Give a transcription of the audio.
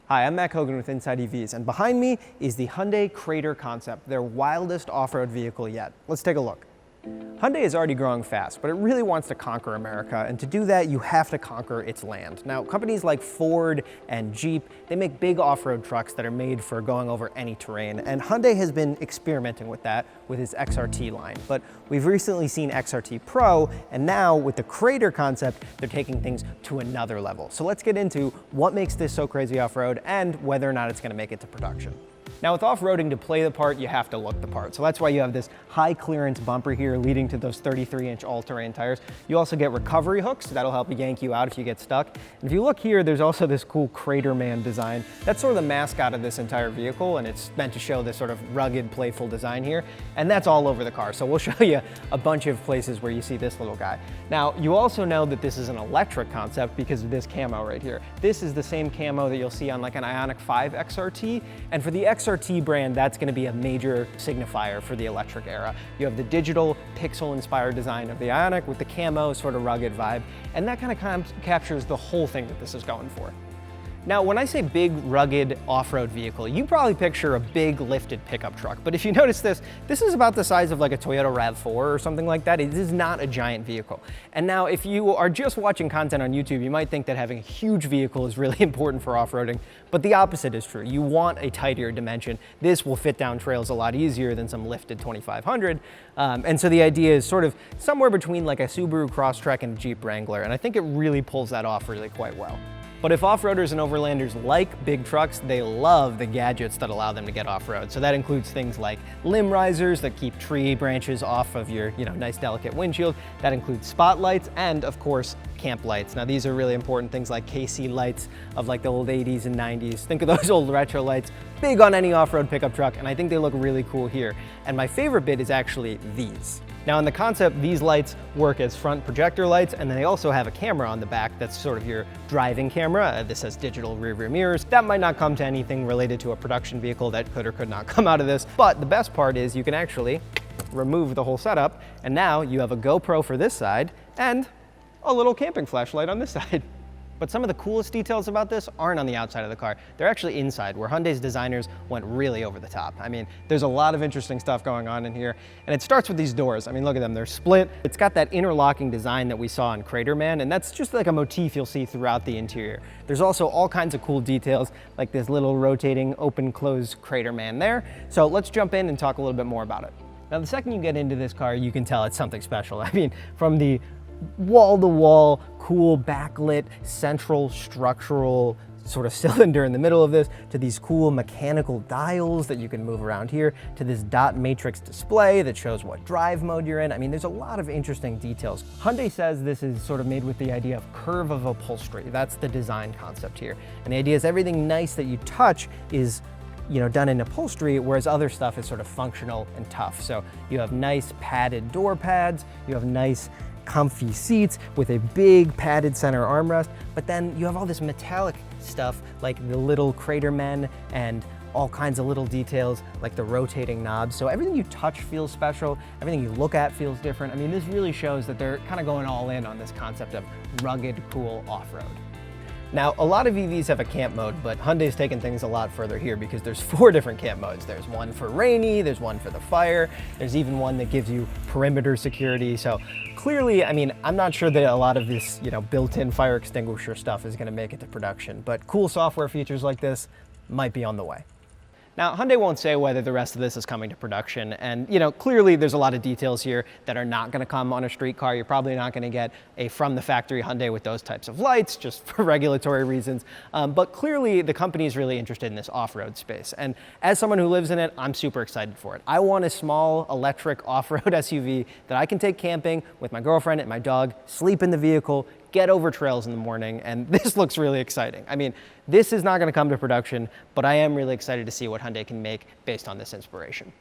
Hi, I'm Matt Hogan with InsideEVs, and behind me is the Hyundai Crater concept, their wildest off-road vehicle yet. Let's take a look. Hyundai is already growing fast, but it really wants to conquer America, and to do that, you have to conquer its land. Now, companies like Ford and Jeep, they make big off-road trucks that are made for going over any terrain, and Hyundai has been experimenting with that with its XRT line. But we've recently seen XRT Pro, and now with the Crater concept, they're taking things to another level. So let's get into what makes this so crazy off-road and whether or not it's going to make it to production. Now with off-roading, to play the part, you have to look the part. So that's why you have this high clearance bumper here leading to those 33-inch all-terrain tires. You also get recovery hooks. That'll help you yank you out if you get stuck. And if you look here, there's also this cool Crater Man design. That's sort of the mascot of this entire vehicle, and it's meant to show this sort of rugged, playful design here. And that's all over the car. So we'll show you a bunch of places where you see this little guy. Now, you also know that this is an electric concept because of this camo right here. This is the same camo that you'll see on like an Ioniq 5 XRT. And for the XRT brand, that's going to be a major signifier for the electric era. You have the digital pixel-inspired design of the Ioniq with the camo sort of rugged vibe, and that kind of captures the whole thing that this is going for. Now, when I say big, rugged off-road vehicle, you probably picture a big lifted pickup truck. But if you notice this is about the size of like a Toyota Rav4 or something like that. It is not a giant vehicle. And now, if you are just watching content on YouTube, you might think that having a huge vehicle is really important for off-roading, but the opposite is true. You want a tighter dimension. This will fit down trails a lot easier than some lifted 2500. And so the idea is sort of somewhere between like a Subaru Crosstrek and a Jeep Wrangler. And I think it really pulls that off really quite well. But if off-roaders and overlanders like big trucks, they love the gadgets that allow them to get off-road. So that includes things like limb risers that keep tree branches off of your, nice delicate windshield. That includes spotlights and, of course, camp lights. Now these are really important, things like KC lights of like the old 80s and 90s. Think of those old retro lights, big on any off-road pickup truck, and I think they look really cool here. And my favorite bit is actually these. Now in the concept, these lights work as front projector lights, and then they also have a camera on the back that's sort of your driving camera. This has digital rear view mirrors. That might not come to anything related to a production vehicle that could or could not come out of this, but the best part is you can actually remove the whole setup, and now you have a GoPro for this side and a little camping flashlight on this side. But some of the coolest details about this aren't on the outside of the car. They're actually inside, where Hyundai's designers went really over the top. I mean, there's a lot of interesting stuff going on in here. And it starts with these doors. I mean, look at them, they're split. It's got that interlocking design that we saw in Crater Man, and that's just like a motif you'll see throughout the interior. There's also all kinds of cool details, like this little rotating open-close Crater Man there. So let's jump in and talk a little bit more about it. Now, the second you get into this car, you can tell it's something special. I mean, from the wall-to-wall, cool backlit, central structural sort of cylinder in the middle of this, to these cool mechanical dials that you can move around here, to this dot matrix display that shows what drive mode you're in. I mean, there's a lot of interesting details. Hyundai says this is sort of made with the idea of curve of upholstery. That's the design concept here. And the idea is everything nice that you touch is done in upholstery, whereas other stuff is sort of functional and tough. So you have nice padded door pads, you have nice comfy seats with a big padded center armrest, but then you have all this metallic stuff like the little Crater Men and all kinds of little details like the rotating knobs. So everything you touch feels special, everything you look at feels different. I mean, this really shows that they're kind of going all in on this concept of rugged, cool off-road. Now, a lot of EVs have a camp mode, but Hyundai's taken things a lot further here because there's 4 different camp modes. There's one for rainy, there's one for the fire, there's even one that gives you perimeter security. So clearly, I mean, I'm not sure that a lot of this, built-in fire extinguisher stuff is gonna make it to production, but cool software features like this might be on the way. Now, Hyundai won't say whether the rest of this is coming to production, and clearly there's a lot of details here that are not gonna come on a street car. You're probably not gonna get a from the factory Hyundai with those types of lights, just for regulatory reasons. But clearly the company is really interested in this off-road space. And as someone who lives in it, I'm super excited for it. I want a small electric off-road SUV that I can take camping with my girlfriend and my dog, sleep in the vehicle, get over trails in the morning, and this looks really exciting. I mean, this is not gonna come to production, but I am really excited to see what Hyundai can make based on this inspiration.